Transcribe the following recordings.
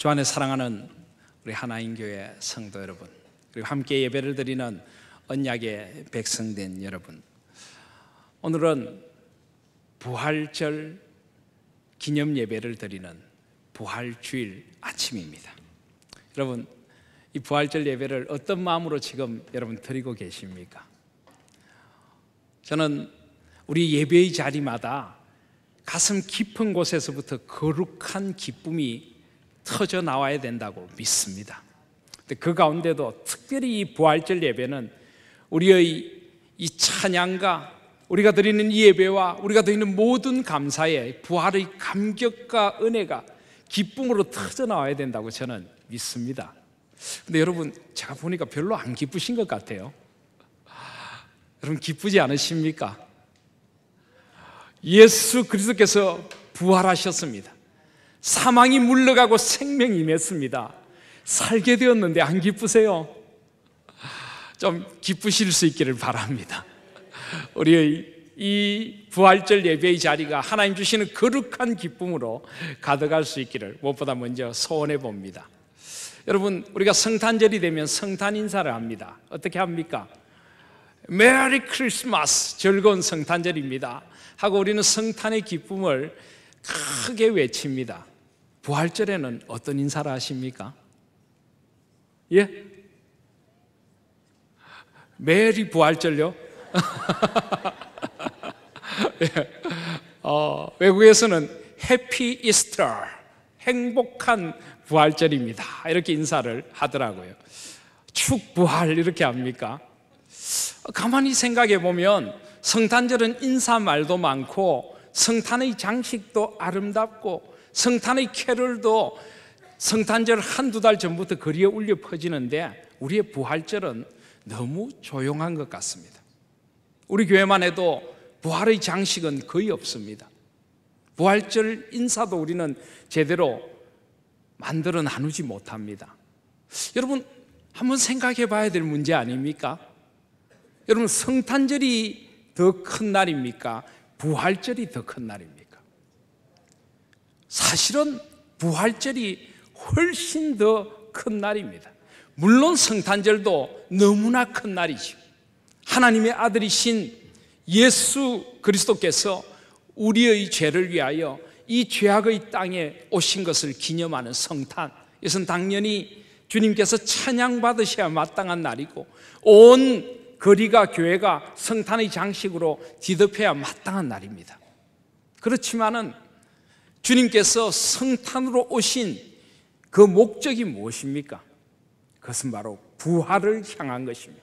주 안에 사랑하는 우리 하나님교회 성도 여러분, 그리고 함께 예배를 드리는 언약의 백성된 여러분, 오늘은 부활절 기념 예배를 드리는 부활주일 아침입니다. 여러분, 이 부활절 예배를 어떤 마음으로 지금 여러분 드리고 계십니까? 저는 우리 예배의 자리마다 가슴 깊은 곳에서부터 거룩한 기쁨이 터져 나와야 된다고 믿습니다. 근데 그 가운데도 특별히 이 부활절 예배는 우리의 이 찬양과 우리가 드리는 이 예배와 우리가 드리는 모든 감사에 부활의 감격과 은혜가 기쁨으로 터져 나와야 된다고 저는 믿습니다. 근데 여러분, 제가 보니까 별로 안 기쁘신 것 같아요. 여러분, 기쁘지 않으십니까? 예수 그리스도께서 부활하셨습니다. 사망이 물러가고 생명이 임했습니다. 살게 되었는데 안 기쁘세요? 좀 기쁘실 수 있기를 바랍니다. 우리의 이 부활절 예배의 자리가 하나님 주시는 거룩한 기쁨으로 가득할 수 있기를 무엇보다 먼저 소원해 봅니다. 여러분, 우리가 성탄절이 되면 성탄 인사를 합니다. 어떻게 합니까? 메리 크리스마스, 즐거운 성탄절입니다 하고 우리는 성탄의 기쁨을 크게 외칩니다. 부활절에는 어떤 인사를 하십니까? 예? 메리 부활절요? 예. 외국에서는 해피 이스터, 행복한 부활절입니다 이렇게 인사를 하더라고요. 축부활 이렇게 합니까? 가만히 생각해 보면 성탄절은 인사말도 많고 성탄의 장식도 아름답고 성탄의 캐럴도 성탄절 한두 달 전부터 거리에 울려 퍼지는데 우리의 부활절은 너무 조용한 것 같습니다. 우리 교회만 해도 부활의 장식은 거의 없습니다. 부활절 인사도 우리는 제대로 만들어 나누지 못합니다. 여러분, 한번 생각해 봐야 될 문제 아닙니까? 여러분, 성탄절이 더 큰 날입니까? 부활절이 더 큰 날입니까? 사실은 부활절이 훨씬 더 큰 날입니다. 물론 성탄절도 너무나 큰 날이죠. 하나님의 아들이신 예수 그리스도께서 우리의 죄를 위하여 이 죄악의 땅에 오신 것을 기념하는 성탄, 이것은 당연히 주님께서 찬양받으셔야 마땅한 날이고 온 거리가 교회가 성탄의 장식으로 뒤덮여야 마땅한 날입니다. 그렇지만은 주님께서 성탄으로 오신 그 목적이 무엇입니까? 그것은 바로 부활을 향한 것입니다.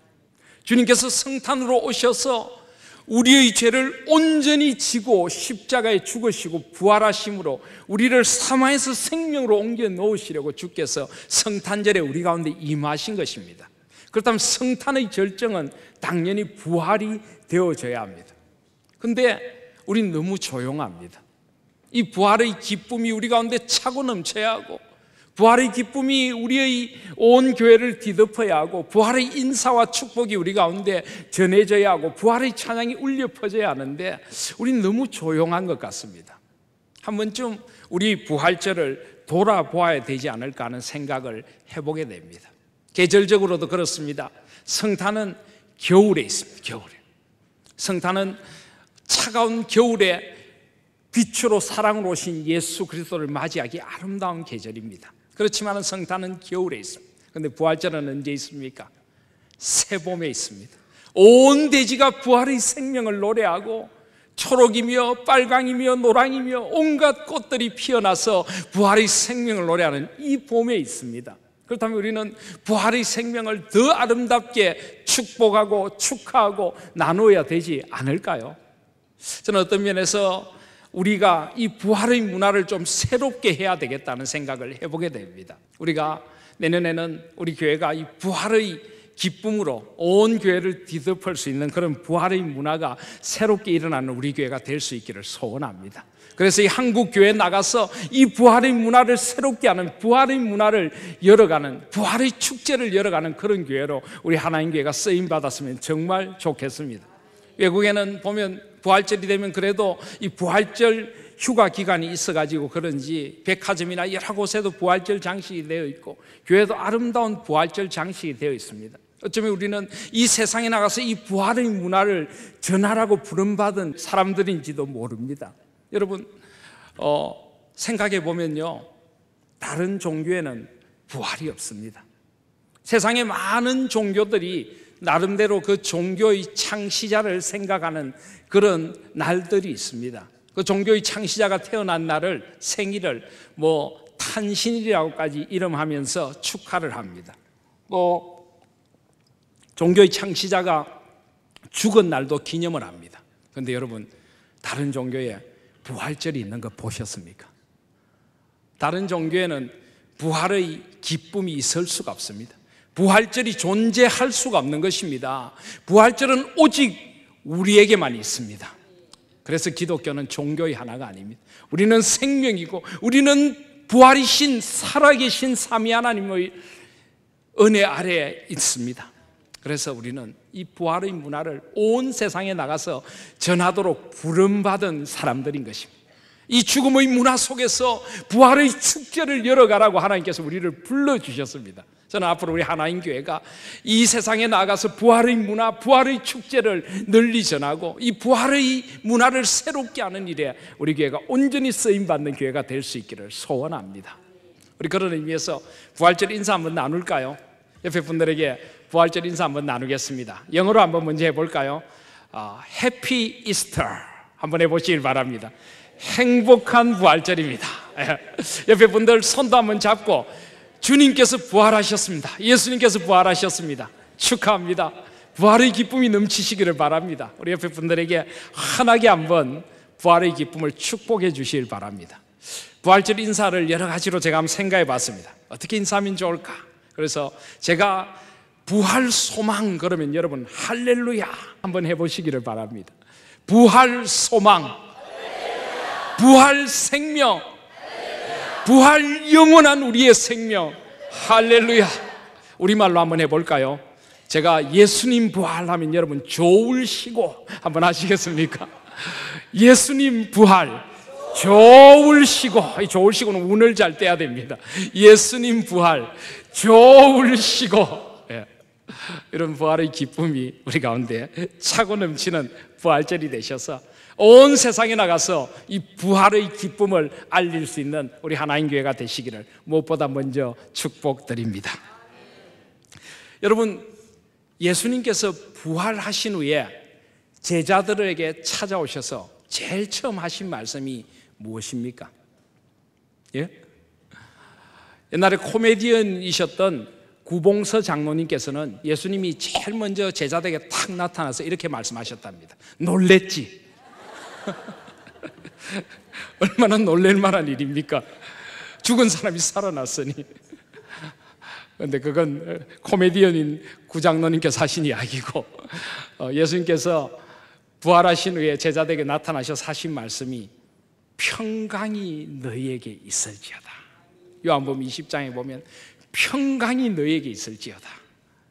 주님께서 성탄으로 오셔서 우리의 죄를 온전히 지고 십자가에 죽으시고 부활하심으로 우리를 사망에서 생명으로 옮겨 놓으시려고 주께서 성탄절에 우리 가운데 임하신 것입니다. 그렇다면 성탄의 절정은 당연히 부활이 되어져야 합니다. 그런데 우리는 너무 조용합니다. 이 부활의 기쁨이 우리 가운데 차고 넘쳐야 하고 부활의 기쁨이 우리의 온 교회를 뒤덮어야 하고 부활의 인사와 축복이 우리 가운데 전해져야 하고 부활의 찬양이 울려 퍼져야 하는데 우리는 너무 조용한 것 같습니다. 한 번쯤 우리 부활절을 돌아보아야 되지 않을까 하는 생각을 해보게 됩니다. 계절적으로도 그렇습니다. 성탄은 겨울에 있습니다. 겨울에. 성탄은 차가운 겨울에 빛으로 사랑으로 오신 예수 그리스도를 맞이하기 아름다운 계절입니다. 그렇지만 성탄은 겨울에 있습니다. 그런데 부활절은 언제 있습니까? 새봄에 있습니다. 온 대지가 부활의 생명을 노래하고 초록이며 빨강이며 노랑이며 온갖 꽃들이 피어나서 부활의 생명을 노래하는 이 봄에 있습니다. 그렇다면 우리는 부활의 생명을 더 아름답게 축복하고 축하하고 나누어야 되지 않을까요? 저는 어떤 면에서 우리가 이 부활의 문화를 좀 새롭게 해야 되겠다는 생각을 해보게 됩니다. 우리가 내년에는 우리 교회가 이 부활의 기쁨으로 온 교회를 뒤덮을 수 있는 그런 부활의 문화가 새롭게 일어나는 우리 교회가 될 수 있기를 소원합니다. 그래서 이 한국 교회에 나가서 이 부활의 문화를 새롭게 하는, 부활의 문화를 열어가는, 부활의 축제를 열어가는 그런 교회로 우리 하나님 교회가 쓰임 받았으면 정말 좋겠습니다. 외국에는 보면 부활절이 되면 그래도 이 부활절 휴가 기간이 있어가지고 그런지 백화점이나 여러 곳에도 부활절 장식이 되어 있고 교회도 아름다운 부활절 장식이 되어 있습니다. 어쩌면 우리는 이 세상에 나가서 이 부활의 문화를 전하라고 부름받은 사람들인지도 모릅니다. 여러분 생각해 보면요, 다른 종교에는 부활이 없습니다. 세상에 많은 종교들이 나름대로 그 종교의 창시자를 생각하는 그런 날들이 있습니다. 그 종교의 창시자가 태어난 날을, 생일을 탄신일이라고까지 이름하면서 축하를 합니다. 종교의 창시자가 죽은 날도 기념을 합니다. 그런데 여러분, 다른 종교에 부활절이 있는 거 보셨습니까? 다른 종교에는 부활의 기쁨이 있을 수가 없습니다. 부활절이 존재할 수가 없는 것입니다. 부활절은 오직 우리에게만 있습니다. 그래서 기독교는 종교의 하나가 아닙니다. 우리는 생명이고 우리는 부활이신 살아계신 삼위 하나님의 은혜 아래에 있습니다. 그래서 우리는 이 부활의 문화를 온 세상에 나가서 전하도록 부름받은 사람들인 것입니다. 이 죽음의 문화 속에서 부활의 축제를 열어가라고 하나님께서 우리를 불러주셨습니다. 저는 앞으로 우리 하나님교회가 이 세상에 나가서 부활의 문화, 부활의 축제를 널리 전하고 이 부활의 문화를 새롭게 하는 일에 우리 교회가 온전히 쓰임받는 교회가 될 수 있기를 소원합니다. 우리 그런 의미에서 부활절 인사 한번 나눌까요? 옆에 분들에게 부활절 인사 한번 나누겠습니다. 영어로 한번 먼저 해볼까요? Happy Easter 한번 해보시길 바랍니다. 행복한 부활절입니다. 옆에 분들 손도 한번 잡고, 주님께서 부활하셨습니다. 예수님께서 부활하셨습니다. 축하합니다. 부활의 기쁨이 넘치시기를 바랍니다. 우리 옆에 분들에게 환하게 한번 부활의 기쁨을 축복해 주시길 바랍니다. 부활절 인사를 여러 가지로 제가 한번 생각해 봤습니다. 어떻게 인사하면 좋을까? 그래서 제가 부활 소망 그러면 여러분 할렐루야 한번 해보시기를 바랍니다. 부활 소망, 부활 생명, 부활 영원한 우리의 생명, 할렐루야. 우리말로 한번 해볼까요? 제가 예수님 부활하면 여러분 좋으시고 한번 하시겠습니까? 예수님 부활, 좋으시고. 이 좋으시고는 운을 잘 떼야 됩니다. 예수님 부활, 좋으시고. 이런 부활의 기쁨이 우리 가운데 차고 넘치는 부활절이 되셔서 온 세상에 나가서 이 부활의 기쁨을 알릴 수 있는 우리 하나님 교회가 되시기를 무엇보다 먼저 축복드립니다. 여러분, 예수님께서 부활하신 후에 제자들에게 찾아오셔서 제일 처음 하신 말씀이 무엇입니까? 예? 옛날에 코미디언이셨던 구봉서 장로님께서는 예수님이 제일 먼저 제자들에게 탁 나타나서 이렇게 말씀하셨답니다. 놀랬지? 얼마나 놀랄 만한 일입니까? 죽은 사람이 살아났으니. 그런데 그건 코미디언인 구장로님께서 하신 이야기고, 예수님께서 부활하신 후에 제자들에게 나타나셔서 하신 말씀이 평강이 너희에게 있을지어다. 요한복음 20장에 보면 평강이 너희에게 있을지어다.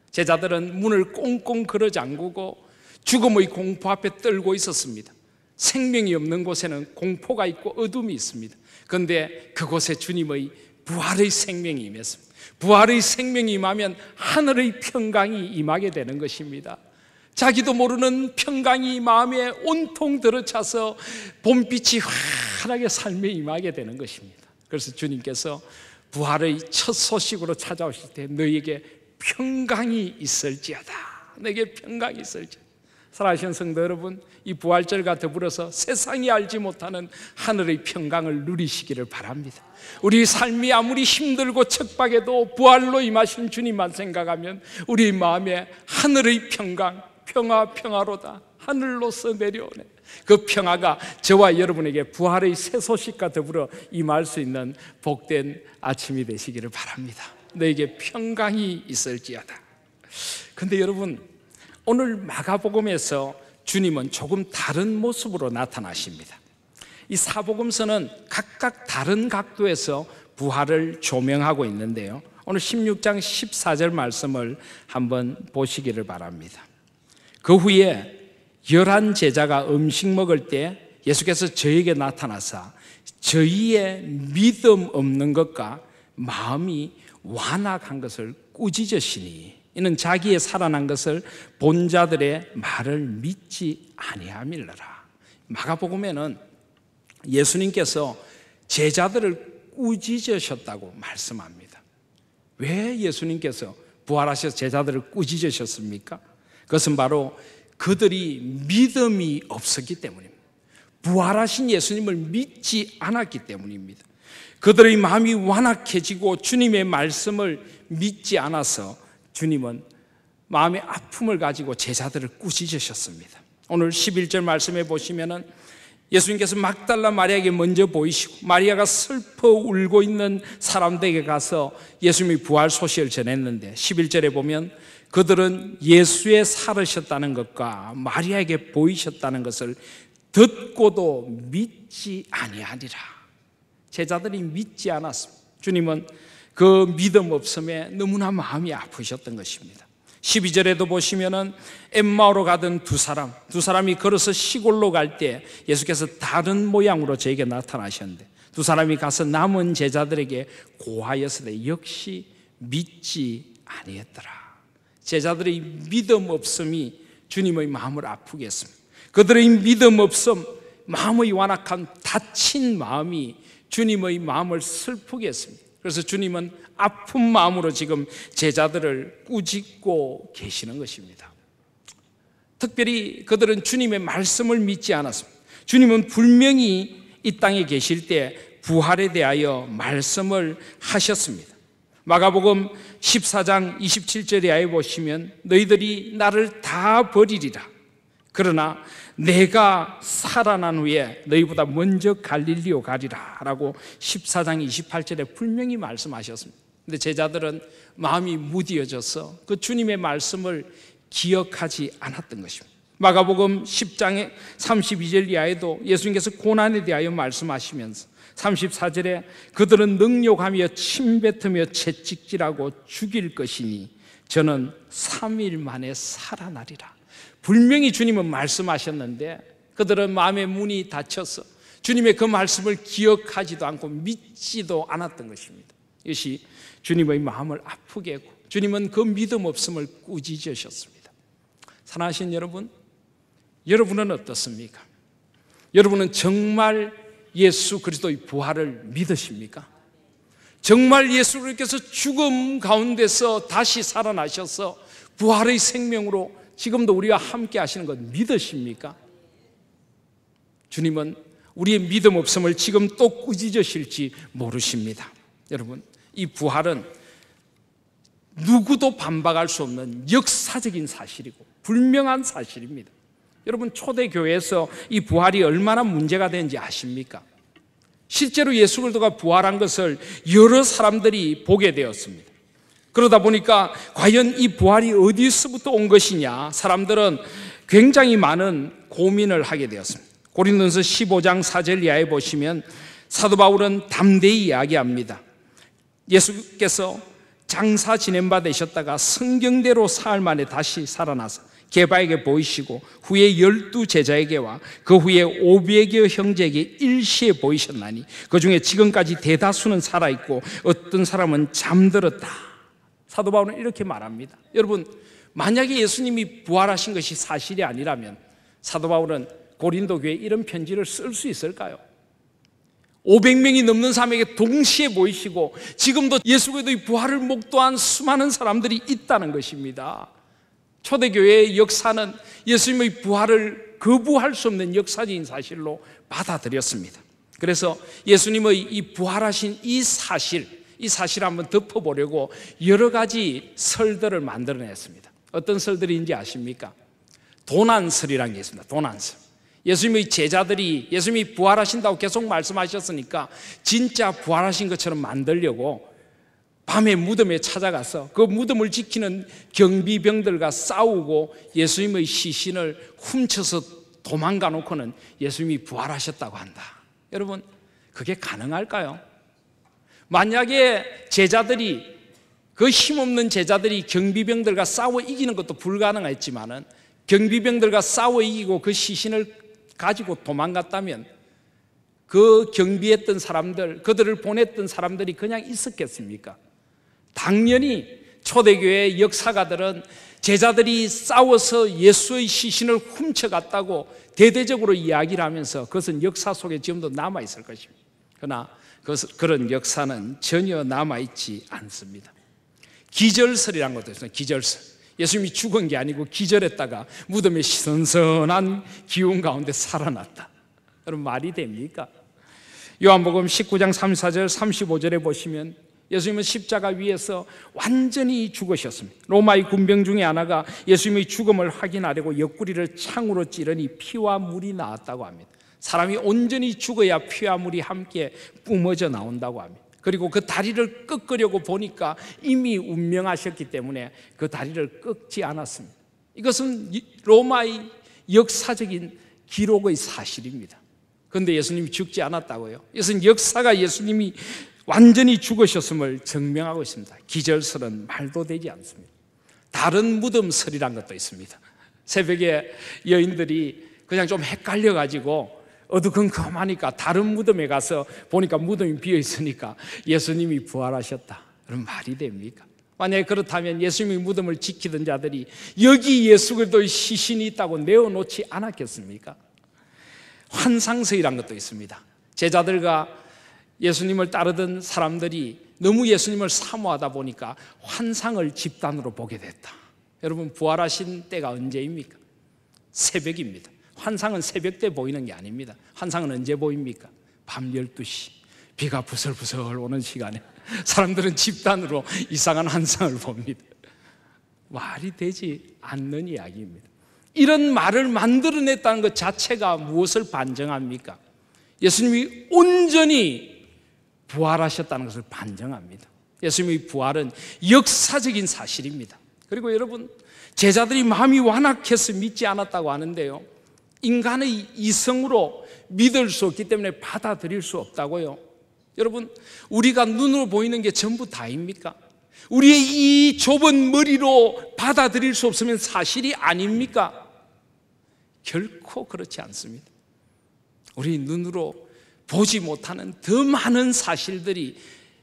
제자들은 문을 꽁꽁 걸어 잠그고 죽음의 공포 앞에 떨고 있었습니다. 생명이 없는 곳에는 공포가 있고 어둠이 있습니다. 그런데 그곳에 주님의 부활의 생명이 임했습니다. 부활의 생명이 임하면 하늘의 평강이 임하게 되는 것입니다. 자기도 모르는 평강이 마음에 온통 들어차서 봄빛이 환하게 삶에 임하게 되는 것입니다. 그래서 주님께서 부활의 첫 소식으로 찾아오실 때 너희에게 평강이 있을지어다. 너에게 평강이 있을지어다. 살아계신 성도 여러분, 이 부활절과 더불어서 세상이 알지 못하는 하늘의 평강을 누리시기를 바랍니다. 우리 삶이 아무리 힘들고 척박해도 부활로 임하신 주님만 생각하면 우리 마음에 하늘의 평강, 평화로다 하늘로서 내려오네. 그 평화가 저와 여러분에게 부활의 새 소식과 더불어 임할 수 있는 복된 아침이 되시기를 바랍니다. 너에게 평강이 있을지어다. 그런데 여러분, 오늘 마가복음에서 주님은 조금 다른 모습으로 나타나십니다. 이 사복음서는 각각 다른 각도에서 부활을 조명하고 있는데요, 오늘 16장 14절 말씀을 한번 보시기를 바랍니다. 그 후에 11 제자가 음식 먹을 때 예수께서 저에게 나타나사 저희의 믿음 없는 것과 마음이 완악한 것을 꾸짖으시니 이는 자기의 살아난 것을 본 자들의 말을 믿지 아니함이라. 마가복음에는 예수님께서 제자들을 꾸짖으셨다고 말씀합니다. 왜 예수님께서 부활하셔서 제자들을 꾸짖으셨습니까? 그것은 바로 그들이 믿음이 없었기 때문입니다. 부활하신 예수님을 믿지 않았기 때문입니다. 그들의 마음이 완악해지고 주님의 말씀을 믿지 않아서 주님은 마음의 아픔을 가지고 제자들을 꾸짖으셨습니다. 오늘 11절 말씀에 보시면은 예수님께서 막달라 마리아에게 먼저 보이시고 마리아가 슬퍼 울고 있는 사람들에게 가서 예수님이 부활 소식을 전했는데 11절에 보면 그들은 예수의 살으셨다는 것과 마리아에게 보이셨다는 것을 듣고도 믿지 아니하니라. 제자들이 믿지 않았습니다. 주님은 그 믿음 없음에 너무나 마음이 아프셨던 것입니다. 12절에도 보시면은 엠마오로 가던 두 사람이 걸어서 시골로 갈 때 예수께서 다른 모양으로 저에게 나타나셨는데 두 사람이 가서 남은 제자들에게 고하였으되 역시 믿지 아니했더라. 제자들의 믿음 없음이 주님의 마음을 아프게 했습니다. 그들의 믿음 없음, 마음의 완악한 다친 마음이 주님의 마음을 슬프게 했습니다. 그래서 주님은 아픈 마음으로 지금 제자들을 꾸짖고 계시는 것입니다. 특별히 그들은 주님의 말씀을 믿지 않았습니다. 주님은 분명히 이 땅에 계실 때 부활에 대하여 말씀을 하셨습니다. 마가복음 14장 27절에 보시면 너희들이 나를 다 버리리라. 그러나 내가 살아난 후에 너희보다 먼저 갈릴리로 가리라 라고 14장 28절에 분명히 말씀하셨습니다. 그런데 제자들은 마음이 무디어져서 그 주님의 말씀을 기억하지 않았던 것입니다. 마가복음 10장의 32절 이하에도 예수님께서 고난에 대하여 말씀하시면서 34절에 그들은 능욕하며 침뱉으며 채찍질하고 죽일 것이니 저는 3일 만에 살아나리라. 분명히 주님은 말씀하셨는데 그들은 마음의 문이 닫혀서 주님의 그 말씀을 기억하지도 않고 믿지도 않았던 것입니다. 이것이 주님의 마음을 아프게 했고 주님은 그 믿음 없음을 꾸짖으셨습니다. 사랑하신 여러분, 여러분은 어떻습니까? 여러분은 정말 예수 그리스도의 부활을 믿으십니까? 정말 예수 그리스도께서 죽음 가운데서 다시 살아나셔서 부활의 생명으로 지금도 우리와 함께 하시는 것 믿으십니까? 주님은 우리의 믿음 없음을 지금 또 꾸짖으실지 모르십니다. 여러분, 이 부활은 누구도 반박할 수 없는 역사적인 사실이고 분명한 사실입니다. 여러분, 초대교회에서 이 부활이 얼마나 문제가 되는지 아십니까? 실제로 예수 그리스도가 부활한 것을 여러 사람들이 보게 되었습니다. 그러다 보니까 과연 이 부활이 어디서부터 온 것이냐 사람들은 굉장히 많은 고민을 하게 되었습니다. 고린도전서 15장 4절 이하에 보시면 사도 바울은 담대히 이야기합니다. 예수께서 장사 지낸 바 되셨다가 성경대로 사흘 만에 다시 살아나서 게바에게 보이시고 후에 12제자에게와 그 후에 500여 형제에게 일시에 보이셨나니 그 중에 지금까지 대다수는 살아있고 어떤 사람은 잠들었다. 사도 바울은 이렇게 말합니다. 여러분, 만약에 예수님이 부활하신 것이 사실이 아니라면 사도 바울은 고린도 교회에 이런 편지를 쓸 수 있을까요? 500명이 넘는 사람에게 동시에 보이시고 지금도 예수 그리스도의 부활을 목도한 수많은 사람들이 있다는 것입니다. 초대교회의 역사는 예수님의 부활을 거부할 수 없는 역사적인 사실로 받아들였습니다. 그래서 예수님의 이 부활하신 이 사실을 한번 덮어보려고 여러 가지 설들을 만들어냈습니다. 어떤 설들인지 아십니까? 도난설이라는 게 있습니다. 도난설. 예수님의 제자들이 예수님이 부활하신다고 계속 말씀하셨으니까 진짜 부활하신 것처럼 만들려고 밤에 무덤에 찾아가서 그 무덤을 지키는 경비병들과 싸우고 예수님의 시신을 훔쳐서 도망가 놓고는 예수님이 부활하셨다고 한다. 여러분, 그게 가능할까요? 만약에 제자들이 그 힘없는 제자들이 경비병들과 싸워 이기는 것도 불가능했지만은 경비병들과 싸워 이기고 그 시신을 가지고 도망갔다면 그 경비했던 사람들, 그들을 보냈던 사람들이 그냥 있었겠습니까? 당연히 초대교회의 역사가들은 제자들이 싸워서 예수의 시신을 훔쳐갔다고 대대적으로 이야기를 하면서 그것은 역사 속에 지금도 남아있을 것입니다. 그러나 그런 역사는 전혀 남아있지 않습니다. 기절설이라는 것도 있습니다. 기절설. 예수님이 죽은 게 아니고 기절했다가 무덤의 선선한 기운 가운데 살아났다. 여러분, 말이 됩니까? 요한복음 19장 34절 35절에 보시면 예수님은 십자가 위에서 완전히 죽으셨습니다. 로마의 군병 중에 하나가 예수님의 죽음을 확인하려고 옆구리를 창으로 찌르니 피와 물이 나왔다고 합니다. 사람이 온전히 죽어야 피와 물이 함께 뿜어져 나온다고 합니다. 그리고 그 다리를 꺾으려고 보니까 이미 운명하셨기 때문에 그 다리를 꺾지 않았습니다. 이것은 로마의 역사적인 기록의 사실입니다. 그런데 예수님이 죽지 않았다고요? 이것은 역사가 예수님이 완전히 죽으셨음을 증명하고 있습니다. 기절설은 말도 되지 않습니다. 다른 무덤설이란 것도 있습니다. 새벽에 여인들이 그냥 좀 헷갈려가지고 어두컴컴하니까 다른 무덤에 가서 보니까 무덤이 비어있으니까 예수님이 부활하셨다. 그럼 말이 됩니까? 만약에 그렇다면 예수님의 무덤을 지키던 자들이 여기 예수 그리스도의 시신이 있다고 내어놓지 않았겠습니까? 환상설이란 것도 있습니다. 제자들과 예수님을 따르던 사람들이 너무 예수님을 사모하다 보니까 환상을 집단으로 보게 됐다. 여러분, 부활하신 때가 언제입니까? 새벽입니다. 환상은 새벽 때 보이는 게 아닙니다. 환상은 언제 보입니까? 밤 12시 비가 부슬부슬 오는 시간에 사람들은 집단으로 이상한 환상을 봅니다. 말이 되지 않는 이야기입니다. 이런 말을 만들어냈다는 것 자체가 무엇을 반증합니까? 예수님이 온전히 부활하셨다는 것을 반증합니다. 예수님의 부활은 역사적인 사실입니다. 그리고 여러분, 제자들이 마음이 완악해서 믿지 않았다고 하는데요, 인간의 이성으로 믿을 수 없기 때문에 받아들일 수 없다고요. 여러분, 우리가 눈으로 보이는 게 전부 다입니까? 우리의 이 좁은 머리로 받아들일 수 없으면 사실이 아닙니까? 결코 그렇지 않습니다. 우리 눈으로 보지 못하는 더 많은 사실들이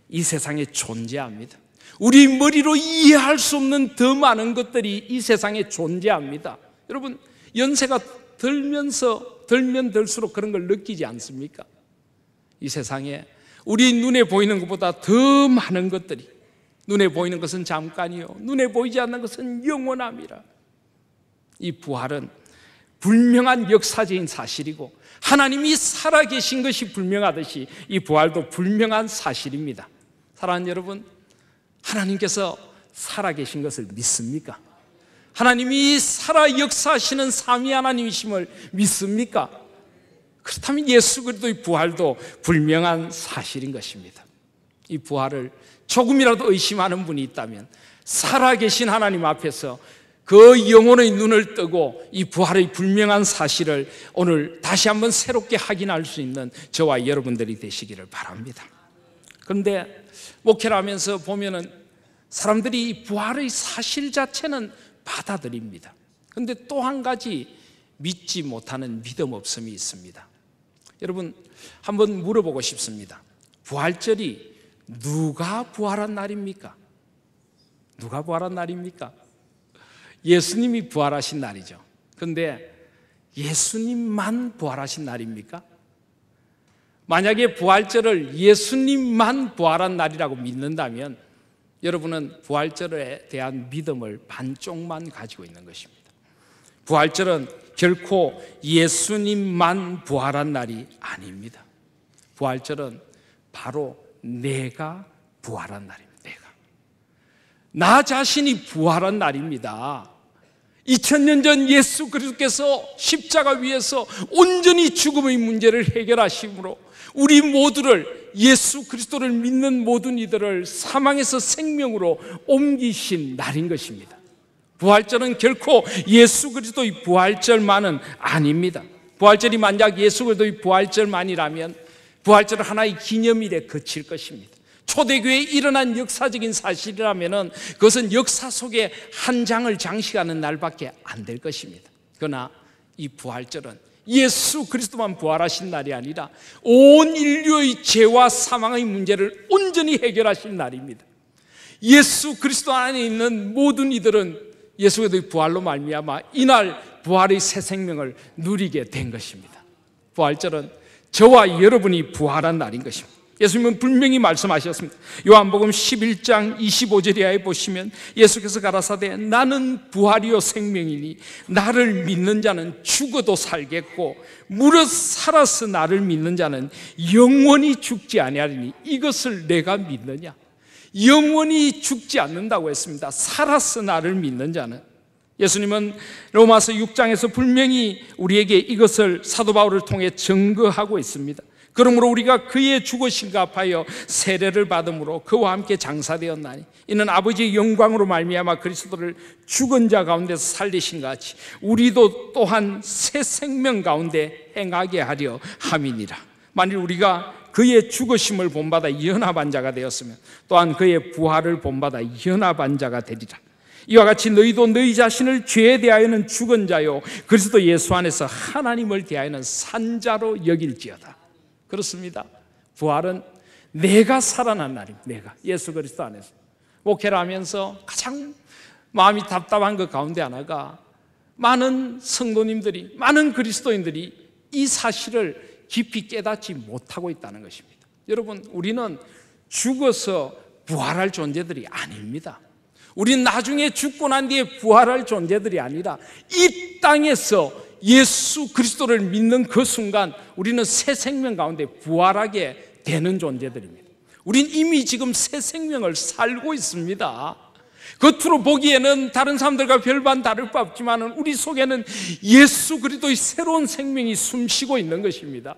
이 세상에 존재합니다. 우리 머리로 이해할 수 없는 더 많은 것들이 이 세상에 존재합니다. 여러분, 연세가 들면 들수록 그런 걸 느끼지 않습니까? 이 세상에 우리 눈에 보이는 것보다 더 많은 것들이, 눈에 보이는 것은 잠깐이요 눈에 보이지 않는 것은 영원함이라. 이 부활은 분명한 역사적인 사실이고 하나님이 살아계신 것이 분명하듯이 이 부활도 분명한 사실입니다. 사랑하는 여러분, 하나님께서 살아계신 것을 믿습니까? 하나님이 살아 역사하시는 삼위 하나님이심을 믿습니까? 그렇다면 예수 그리스도의 부활도 분명한 사실인 것입니다. 이 부활을 조금이라도 의심하는 분이 있다면 살아계신 하나님 앞에서 그 영혼의 눈을 뜨고 이 부활의 분명한 사실을 오늘 다시 한번 새롭게 확인할 수 있는 저와 여러분들이 되시기를 바랍니다. 그런데 목회를 하면서 보면은 사람들이 이 부활의 사실 자체는 받아들입니다. 그런데 또 한 가지 믿지 못하는 믿음 없음이 있습니다. 여러분, 한번 물어보고 싶습니다. 부활절이 누가 부활한 날입니까? 누가 부활한 날입니까? 예수님이 부활하신 날이죠. 그런데 예수님만 부활하신 날입니까? 만약에 부활절을 예수님만 부활한 날이라고 믿는다면 여러분은 부활절에 대한 믿음을 반쪽만 가지고 있는 것입니다. 부활절은 결코 예수님만 부활한 날이 아닙니다. 부활절은 바로 내가 부활한 날입니다. 나 자신이 부활한 날입니다. 2000년 전 예수 그리스도께서 십자가 위에서 온전히 죽음의 문제를 해결하심으로 우리 모두를, 예수 그리스도를 믿는 모든 이들을 사망에서 생명으로 옮기신 날인 것입니다. 부활절은 결코 예수 그리스도의 부활절만은 아닙니다. 부활절이 만약 예수 그리스도의 부활절만이라면 부활절은 하나의 기념일에 그칠 것입니다. 초대교회에 일어난 역사적인 사실이라면 그것은 역사 속에 한 장을 장식하는 날밖에 안 될 것입니다. 그러나 이 부활절은 예수 그리스도만 부활하신 날이 아니라 온 인류의 죄와 사망의 문제를 온전히 해결하신 날입니다. 예수 그리스도 안에 있는 모든 이들은 예수 그리스도의 부활로 말미암아 이날 부활의 새 생명을 누리게 된 것입니다. 부활절은 저와 여러분이 부활한 날인 것입니다. 예수님은 분명히 말씀하셨습니다. 요한복음 11장 25절에 보시면 예수께서 가라사대 나는 부활이요 생명이니 나를 믿는 자는 죽어도 살겠고 무릇 살아서 나를 믿는 자는 영원히 죽지 아니하리니 이것을 내가 믿느냐? 영원히 죽지 않는다고 했습니다. 살아서 나를 믿는 자는. 예수님은 로마서 6장에서 분명히 우리에게 이것을 사도 바울을 통해 증거하고 있습니다. 그러므로 우리가 그의 죽으심과 합하여 세례를 받음으로 그와 함께 장사되었나니 이는 아버지의 영광으로 말미암아 그리스도를 죽은 자 가운데서 살리신 같이 우리도 또한 새 생명 가운데 행하게 하려 함이니라. 만일 우리가 그의 죽으심을 본받아 연합한 자가 되었으면 또한 그의 부활을 본받아 연합한 자가 되리라. 이와 같이 너희도 너희 자신을 죄에 대하여는 죽은 자요 그리스도 예수 안에서 하나님을 대하여는 산 자로 여길지어다. 그렇습니다. 부활은 내가 살아난 날입니다. 내가 예수 그리스도 안에서 목회를 하면서 가장 마음이 답답한 것 가운데 하나가 많은 성도님들이, 많은 그리스도인들이 이 사실을 깊이 깨닫지 못하고 있다는 것입니다. 여러분, 우리는 죽어서 부활할 존재들이 아닙니다. 우리는 나중에 죽고 난 뒤에 부활할 존재들이 아니라 이 땅에서 예수 그리스도를 믿는 그 순간 우리는 새 생명 가운데 부활하게 되는 존재들입니다. 우린 이미 지금 새 생명을 살고 있습니다. 겉으로 보기에는 다른 사람들과 별반 다를 바 없지만 우리 속에는 예수 그리스도의 새로운 생명이 숨쉬고 있는 것입니다.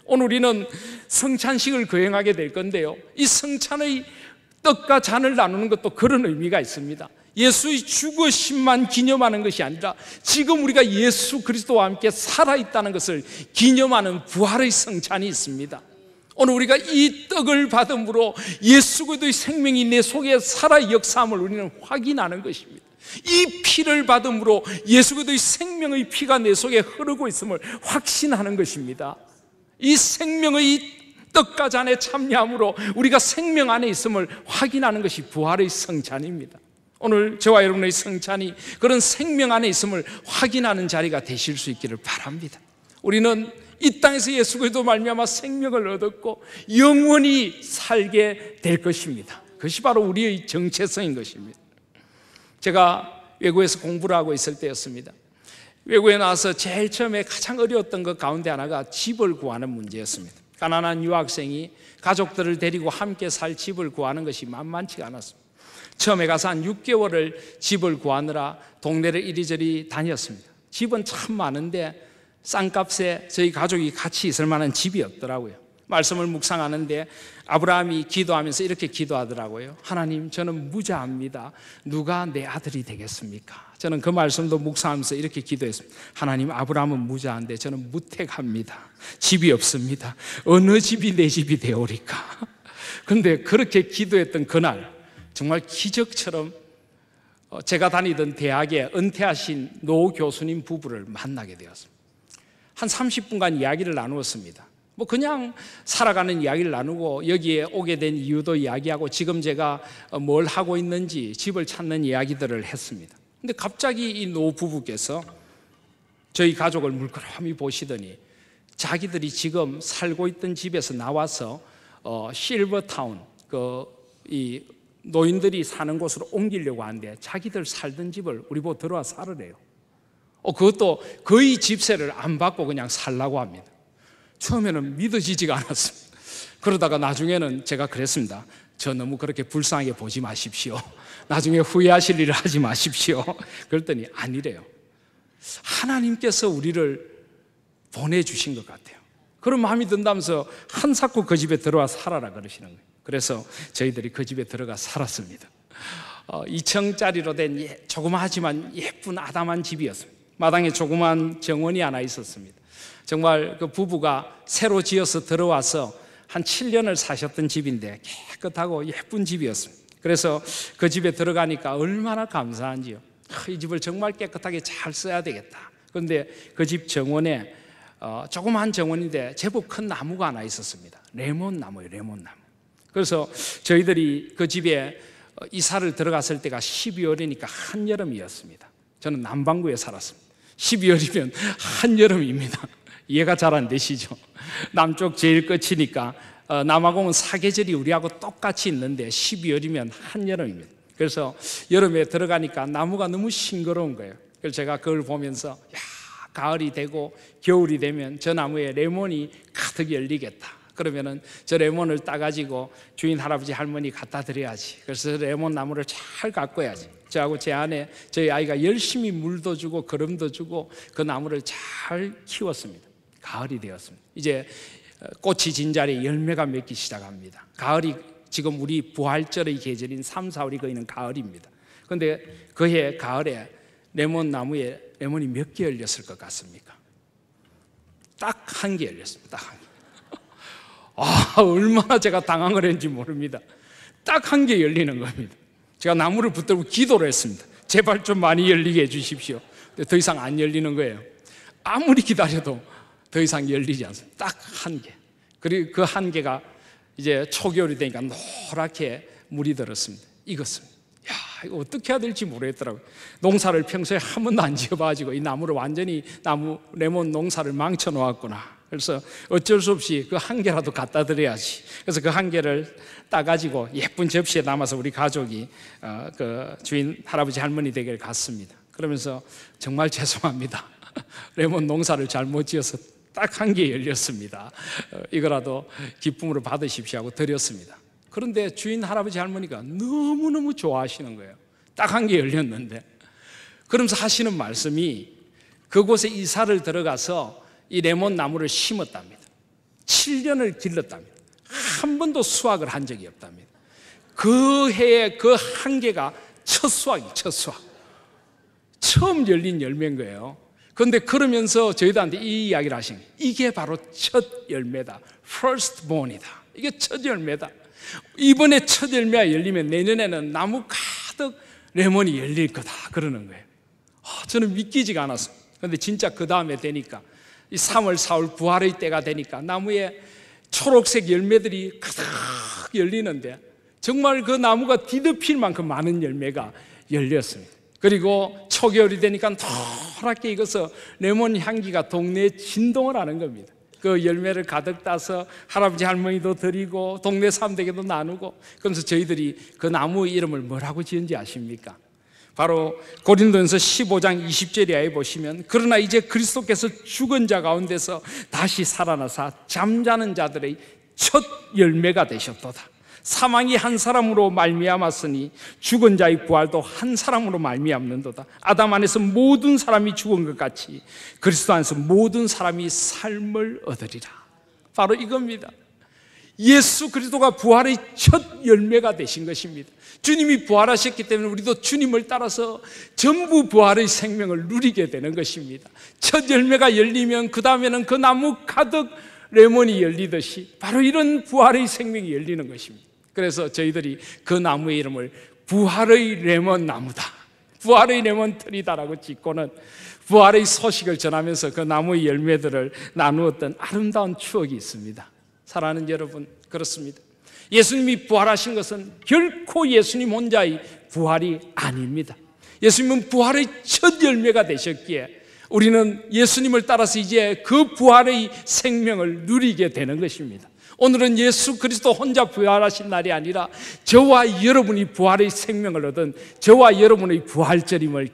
오늘 우리는 성찬식을 거행하게 될 건데요, 이 성찬의 떡과 잔을 나누는 것도 그런 의미가 있습니다. 예수의 죽으심만 기념하는 것이 아니라 지금 우리가 예수 그리스도와 함께 살아있다는 것을 기념하는 부활의 성찬이 있습니다. 오늘 우리가 이 떡을 받음으로 예수 그리스도의 생명이 내 속에 살아 역사함을 우리는 확인하는 것입니다. 이 피를 받음으로 예수 그리스도의 생명의 피가 내 속에 흐르고 있음을 확신하는 것입니다. 이 생명의 떡과 잔에 참여함으로 우리가 생명 안에 있음을 확인하는 것이 부활의 성찬입니다. 오늘 저와 여러분의 성찬이 그런 생명 안에 있음을 확인하는 자리가 되실 수 있기를 바랍니다. 우리는 이 땅에서 예수 그리스도 말미암아 생명을 얻었고 영원히 살게 될 것입니다. 그것이 바로 우리의 정체성인 것입니다. 제가 외국에서 공부를 하고 있을 때였습니다. 외국에 나와서 제일 처음에 가장 어려웠던 것 가운데 하나가 집을 구하는 문제였습니다. 가난한 유학생이 가족들을 데리고 함께 살 집을 구하는 것이 만만치가 않았습니다. 처음에 가서 한 6개월을 집을 구하느라 동네를 이리저리 다녔습니다. 집은 참 많은데 싼값에 저희 가족이 같이 있을 만한 집이 없더라고요. 말씀을 묵상하는데 아브라함이 기도하면서 이렇게 기도하더라고요. 하나님, 저는 무자합니다. 누가 내 아들이 되겠습니까? 저는 그 말씀도 묵상하면서 이렇게 기도했습니다. 하나님, 아브라함은 무자한데 저는 무택합니다. 집이 없습니다. 어느 집이 내 집이 되오리까? 그런데 그렇게 기도했던 그날 정말 기적처럼 제가 다니던 대학에 은퇴하신 노 교수님 부부를 만나게 되었습니다. 한 30분간 이야기를 나누었습니다. 그냥 살아가는 이야기를 나누고 여기에 오게 된 이유도 이야기하고 지금 제가 뭘 하고 있는지 집을 찾는 이야기들을 했습니다. 근데 갑자기 이 노 부부께서 저희 가족을 물끄러미 보시더니 자기들이 지금 살고 있던 집에서 나와서 실버타운, 이 노인들이 사는 곳으로 옮기려고 하는데 자기들 살던 집을 우리 보고 들어와 살으래요. 그것도 거의 집세를 안 받고 그냥 살라고 합니다. 처음에는 믿어지지가 않았습니다. 그러다가 나중에는 제가 그랬습니다. 저 너무 그렇게 불쌍하게 보지 마십시오. 나중에 후회하실 일을 하지 마십시오. 그랬더니 아니래요. 하나님께서 우리를 보내주신 것 같아요. 그런 마음이 든다면서 한사코 그 집에 들어와 살아라 그러시는 거예요. 그래서 저희들이 그 집에 들어가 살았습니다. 2층짜리로 된 조그마하지만 예쁜 아담한 집이었습니다. 마당에 조그만 정원이 하나 있었습니다. 정말 그 부부가 새로 지어서 들어와서 한 7년을 사셨던 집인데 깨끗하고 예쁜 집이었습니다. 그래서 그 집에 들어가니까 얼마나 감사한지요. 이 집을 정말 깨끗하게 잘 써야 되겠다. 그런데 그 집 정원에 조그마한 정원인데 제법 큰 나무가 하나 있었습니다. 레몬나무예요, 레몬나무. 그래서 저희들이 그 집에 이사를 들어갔을 때가 12월이니까 한여름이었습니다. 저는 남반구에 살았습니다. 12월이면 한여름입니다. 이해가 잘 안 되시죠? 남쪽 제일 끝이니까 남아공은 사계절이 우리하고 똑같이 있는데 12월이면 한여름입니다. 그래서 여름에 들어가니까 나무가 너무 싱그러운 거예요. 그래서 제가 그걸 보면서 가을이 되고 겨울이 되면 저 나무에 레몬이 가득 열리겠다. 그러면은 저 레몬을 따가지고 주인 할아버지 할머니 갖다 드려야지. 그래서 레몬 나무를 잘 가꿔야지. 저하고 제 아내, 저희 아이가 열심히 물도 주고 거름도 주고 그 나무를 잘 키웠습니다. 가을이 되었습니다. 이제 꽃이 진 자리에 열매가 맺기 시작합니다. 가을이 지금 우리 부활절의 계절인 3, 4월이 거의는 가을입니다. 그런데 그해 가을에 레몬 나무에 레몬이 몇 개 열렸을 것 같습니까? 딱 한 개 열렸습니다. 딱 한 개. 얼마나 제가 당황을 했는지 모릅니다. 딱 한 개 열리는 겁니다. 제가 나무를 붙들고 기도를 했습니다. 제발 좀 많이 열리게 해주십시오. 근데 더 이상 안 열리는 거예요. 아무리 기다려도 더 이상 열리지 않습니다. 딱 한 개. 그리고 그 한 개가 이제 초겨울이 되니까 노랗게 물이 들었습니다. 익었습니다. 이거 어떻게 해야 될지 모르겠더라고요. 농사를 평소에 한 번도 안 지어봐가지고 이 나무를 완전히 레몬 농사를 망쳐 놓았구나. 그래서 어쩔 수 없이 그 한 개라도 갖다 드려야지. 그래서 그 한 개를 따가지고 예쁜 접시에 담아서 우리 가족이 그 주인 할아버지 할머니 댁에 갔습니다. 그러면서 정말 죄송합니다. 레몬 농사를 잘못 지어서 딱 한 개 열렸습니다. 이거라도 기쁨으로 받으십시오 하고 드렸습니다. 그런데 주인 할아버지 할머니가 너무너무 좋아하시는 거예요. 딱 한 개 열렸는데. 그러면서 하시는 말씀이 그곳에 이사를 들어가서 이 레몬 나무를 심었답니다. 7년을 길렀답니다. 한 번도 수확을 한 적이 없답니다. 그 해에 그 한 개가 첫 수확이 첫 수확. 처음 열린 열매인 거예요. 그런데 그러면서 저희들한테 이 이야기를 하신 거예요. 이게 바로 첫 열매다. First born이다. 이게 첫 열매다. 이번에 첫 열매가 열리면 내년에는 나무 가득 레몬이 열릴 거다. 그러는 거예요. 저는 믿기지가 않았어요. 그런데 진짜 그 다음에 되니까 이 3월, 4월 부활의 때가 되니까 나무에 초록색 열매들이 가득 열리는데 정말 그 나무가 뒤덮일 만큼 많은 열매가 열렸습니다. 그리고 초겨울이 되니까 노랗게 익어서 레몬 향기가 동네에 진동을 하는 겁니다. 그 열매를 가득 따서 할아버지 할머니도 드리고 동네 사람들에게도 나누고. 그러면서 저희들이 그 나무 이름을 뭐라고 지은지 아십니까? 바로 고린도전서 15장 20절에 보시면 그러나 이제 그리스도께서 죽은 자 가운데서 다시 살아나사 잠자는 자들의 첫 열매가 되셨도다. 사망이 한 사람으로 말미암았으니 죽은 자의 부활도 한 사람으로 말미암는도다. 아담 안에서 모든 사람이 죽은 것 같이 그리스도 안에서 모든 사람이 삶을 얻으리라. 바로 이겁니다. 예수 그리스도가 부활의 첫 열매가 되신 것입니다. 주님이 부활하셨기 때문에 우리도 주님을 따라서 전부 부활의 생명을 누리게 되는 것입니다. 첫 열매가 열리면 그 다음에는 그 나무 가득 레몬이 열리듯이 바로 이런 부활의 생명이 열리는 것입니다. 그래서 저희들이 그 나무의 이름을 부활의 레몬 나무다, 부활의 레몬 트리다라고 짓고는 부활의 소식을 전하면서 그 나무의 열매들을 나누었던 아름다운 추억이 있습니다. 사랑하는 여러분, 그렇습니다. 예수님이 부활하신 것은 결코 예수님 혼자의 부활이 아닙니다. 예수님은 부활의 첫 열매가 되셨기에 우리는 예수님을 따라서 이제 그 부활의 생명을 누리게 되는 것입니다. 오늘은 예수 그리스도 혼자 부활하신 날이 아니라 저와 여러분이 부활의 생명을 얻은 저와 여러분의 부활절임을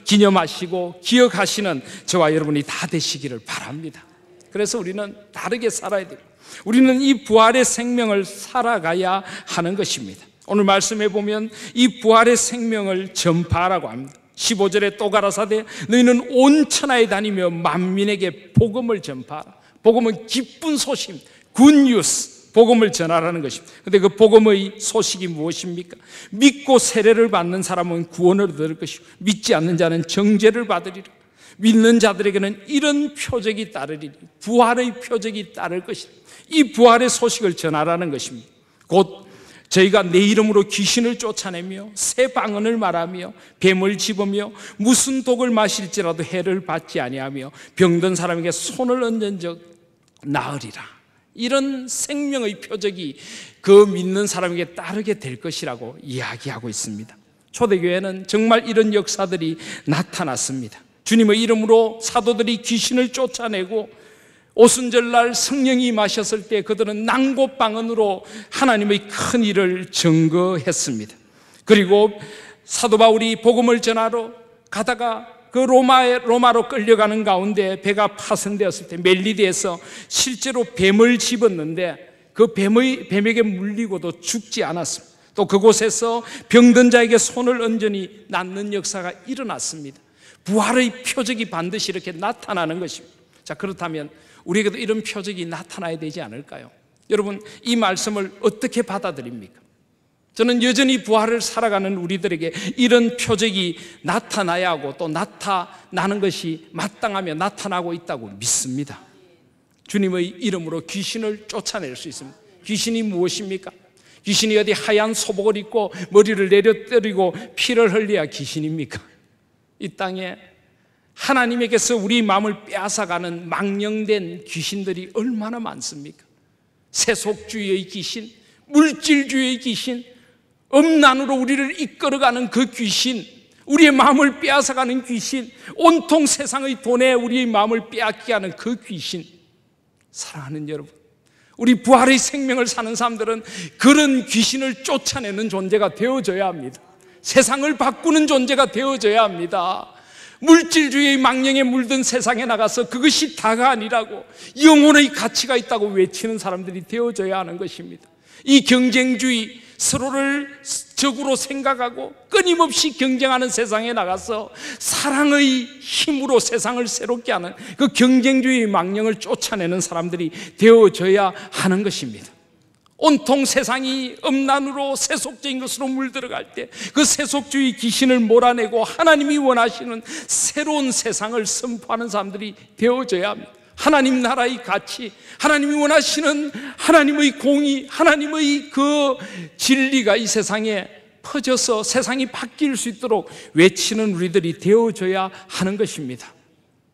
기념하시고 기억하시는 저와 여러분이 다 되시기를 바랍니다. 그래서 우리는 다르게 살아야 돼요. 우리는 이 부활의 생명을 살아가야 하는 것입니다. 오늘 말씀해 보면 이 부활의 생명을 전파하라고 합니다. 15절에 또 가라사대 너희는 온 천하에 다니며 만민에게 복음을 전파하라. 복음은 기쁜 소식, 굿뉴스, 복음을 전하라는 것입니다. 그런데 그 복음의 소식이 무엇입니까? 믿고 세례를 받는 사람은 구원을 얻을 것이고 믿지 않는 자는 정죄를 받으리라. 믿는 자들에게는 이런 표적이 따르리니 부활의 표적이 따를 것이다. 이 부활의 소식을 전하라는 것입니다. 곧 저희가 내 이름으로 귀신을 쫓아내며 새 방언을 말하며 뱀을 집으며 무슨 독을 마실지라도 해를 받지 아니하며 병든 사람에게 손을 얹은 적 나으리라. 이런 생명의 표적이 그 믿는 사람에게 따르게 될 것이라고 이야기하고 있습니다. 초대교회는 정말 이런 역사들이 나타났습니다. 주님의 이름으로 사도들이 귀신을 쫓아내고 오순절날 성령이 임하셨을 때 그들은 낭봇방언으로 하나님의 큰 일을 증거했습니다. 그리고 사도 바울이 복음을 전하러 가다가 그 로마로 끌려가는 가운데 배가 파손되었을 때 멜리디에서 실제로 뱀을 집었는데 그 뱀에게 물리고도 죽지 않았습니다. 또 그곳에서 병든 자에게 손을 얹으니 낫는 역사가 일어났습니다. 부활의 표적이 반드시 이렇게 나타나는 것입니다. 자, 그렇다면 우리에게도 이런 표적이 나타나야 되지 않을까요? 여러분, 이 말씀을 어떻게 받아들입니까? 저는 여전히 부활을 살아가는 우리들에게 이런 표적이 나타나야 하고 또 나타나는 것이 마땅하며 나타나고 있다고 믿습니다. 주님의 이름으로 귀신을 쫓아낼 수 있습니다. 귀신이 무엇입니까? 귀신이 어디 하얀 소복을 입고 머리를 내려뜨리고 피를 흘려야 귀신입니까? 이 땅에 하나님에게서 우리 마음을 빼앗아가는 망령된 귀신들이 얼마나 많습니까? 세속주의의 귀신, 물질주의의 귀신, 음란으로 우리를 이끌어가는 그 귀신, 우리의 마음을 빼앗아가는 귀신, 온통 세상의 돈에 우리의 마음을 빼앗게 하는 그 귀신. 사랑하는 여러분, 우리 부활의 생명을 사는 사람들은 그런 귀신을 쫓아내는 존재가 되어져야 합니다. 세상을 바꾸는 존재가 되어져야 합니다. 물질주의의 망령에 물든 세상에 나가서 그것이 다가 아니라고 영혼의 가치가 있다고 외치는 사람들이 되어져야 하는 것입니다. 이 경쟁주의, 서로를 적으로 생각하고 끊임없이 경쟁하는 세상에 나가서 사랑의 힘으로 세상을 새롭게 하는 그 경쟁주의 망령을 쫓아내는 사람들이 되어져야 하는 것입니다. 온통 세상이 음란으로 세속적인 것으로 물들어갈 때 그 세속주의 귀신을 몰아내고 하나님이 원하시는 새로운 세상을 선포하는 사람들이 되어져야 합니다. 하나님 나라의 가치, 하나님이 원하시는 하나님의 공의, 하나님의 그 진리가 이 세상에 퍼져서 세상이 바뀔 수 있도록 외치는 우리들이 되어져야 하는 것입니다.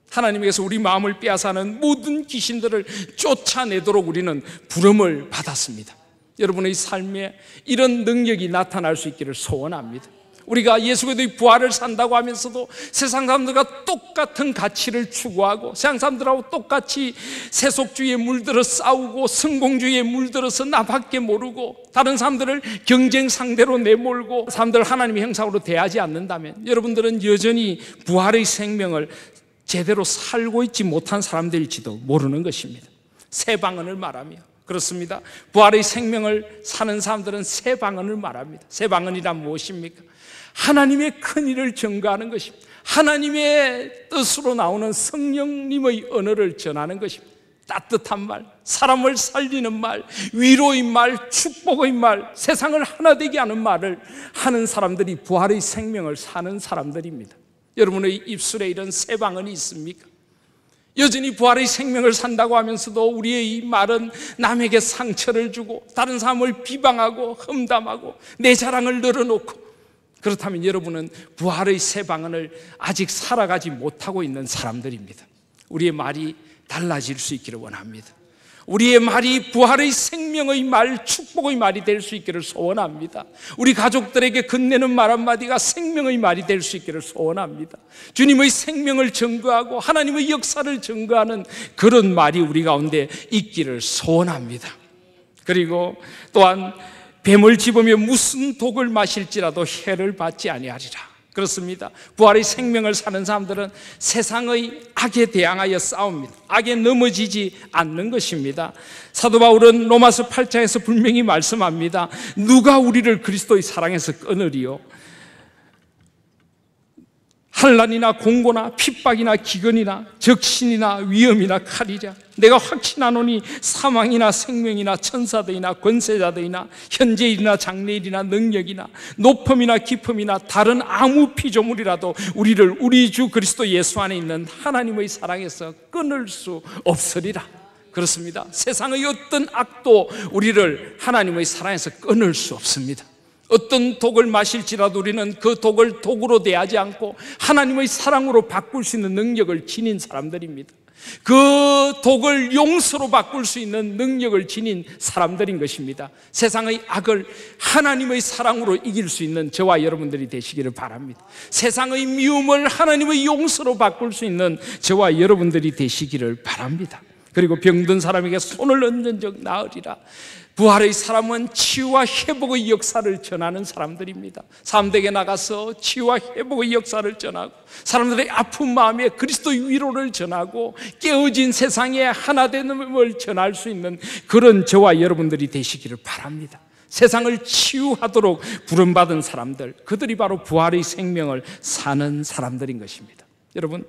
하나님께서 우리 마음을 빼앗아는 모든 귀신들을 쫓아내도록 우리는 부름을 받았습니다. 여러분의 삶에 이런 능력이 나타날 수 있기를 소원합니다. 우리가 예수 그리스도의 부활을 산다고 하면서도 세상 사람들과 똑같은 가치를 추구하고 세상 사람들하고 똑같이 세속주의에 물들어 싸우고 성공주의에 물들어서 나밖에 모르고 다른 사람들을 경쟁 상대로 내몰고 사람들을 하나님의 형상으로 대하지 않는다면 여러분들은 여전히 부활의 생명을 제대로 살고 있지 못한 사람들일지도 모르는 것입니다. 새 방언을 말하며, 그렇습니다. 부활의 생명을 사는 사람들은 새 방언을 말합니다. 새 방언이란 무엇입니까? 하나님의 큰 일을 증거하는 것입니다. 하나님의 뜻으로 나오는 성령님의 언어를 전하는 것입니다. 따뜻한 말, 사람을 살리는 말, 위로의 말, 축복의 말, 세상을 하나 되게 하는 말을 하는 사람들이 부활의 생명을 사는 사람들입니다. 여러분의 입술에 이런 새 방언이 있습니까? 여전히 부활의 생명을 산다고 하면서도 우리의 이 말은 남에게 상처를 주고 다른 사람을 비방하고 험담하고 내 자랑을 늘어놓고, 그렇다면 여러분은 부활의 새 방언을 아직 살아가지 못하고 있는 사람들입니다. 우리의 말이 달라질 수 있기를 원합니다. 우리의 말이 부활의 생명의 말, 축복의 말이 될 수 있기를 소원합니다. 우리 가족들에게 건네는 말 한마디가 생명의 말이 될 수 있기를 소원합니다. 주님의 생명을 증거하고 하나님의 역사를 증거하는 그런 말이 우리 가운데 있기를 소원합니다. 그리고 또한 뱀을 집으며 무슨 독을 마실지라도 해를 받지 아니하리라. 그렇습니다. 부활의 생명을 사는 사람들은 세상의 악에 대항하여 싸웁니다. 악에 넘어지지 않는 것입니다. 사도 바울은 로마서 8장에서 분명히 말씀합니다. 누가 우리를 그리스도의 사랑에서 끊으리요? 환난이나 공고나 핍박이나 기근이나 적신이나 위험이나 칼이랴. 내가 확신하노니 사망이나 생명이나 천사들이나 권세자들이나 현재일이나 장래일이나 능력이나 높음이나 깊음이나 다른 아무 피조물이라도 우리를 우리 주 그리스도 예수 안에 있는 하나님의 사랑에서 끊을 수 없으리라. 그렇습니다. 세상의 어떤 악도 우리를 하나님의 사랑에서 끊을 수 없습니다. 어떤 독을 마실지라도 우리는 그 독을 독으로 대하지 않고 하나님의 사랑으로 바꿀 수 있는 능력을 지닌 사람들입니다. 그 독을 용서로 바꿀 수 있는 능력을 지닌 사람들인 것입니다. 세상의 악을 하나님의 사랑으로 이길 수 있는 저와 여러분들이 되시기를 바랍니다. 세상의 미움을 하나님의 용서로 바꿀 수 있는 저와 여러분들이 되시기를 바랍니다. 그리고 병든 사람에게 손을 얹은 적 나으리라. 부활의 사람은 치유와 회복의 역사를 전하는 사람들입니다. 사람들에게 나가서 치유와 회복의 역사를 전하고 사람들의 아픈 마음에 그리스도의 위로를 전하고 깨어진 세상에 하나 되는을 전할 수 있는 그런 저와 여러분들이 되시기를 바랍니다. 세상을 치유하도록 부름받은 사람들, 그들이 바로 부활의 생명을 사는 사람들인 것입니다. 여러분,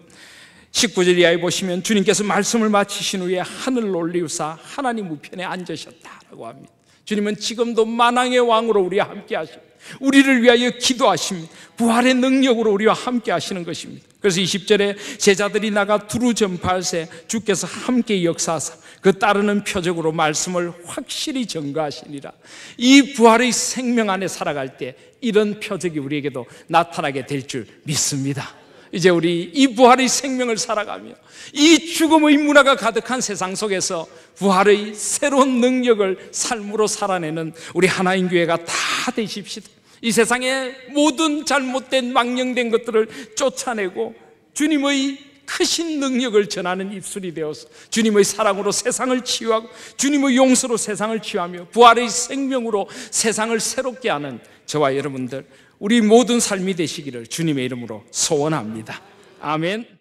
19절 이하에 보시면 주님께서 말씀을 마치신 후에 하늘로 올리우사 하나님 우편에 앉으셨다라고 합니다. 주님은 지금도 만왕의 왕으로 우리와 함께 하십니다. 우리를 위하여 기도하십니다. 부활의 능력으로 우리와 함께 하시는 것입니다. 그래서 20절에 제자들이 나가 두루 전파할세 주께서 함께 역사하사 그 따르는 표적으로 말씀을 확실히 전가하시니라. 이 부활의 생명 안에 살아갈 때 이런 표적이 우리에게도 나타나게 될 줄 믿습니다. 이제 우리 이 부활의 생명을 살아가며 이 죽음의 문화가 가득한 세상 속에서 부활의 새로운 능력을 삶으로 살아내는 우리 하나님 교회가 다 되십시다. 이 세상의 모든 잘못된 망령된 것들을 쫓아내고 주님의 크신 능력을 전하는 입술이 되어서 주님의 사랑으로 세상을 치유하고 주님의 용서로 세상을 치유하며 부활의 생명으로 세상을 새롭게 하는 저와 여러분들, 우리 모든 삶이 되시기를 주님의 이름으로 소원합니다. 아멘.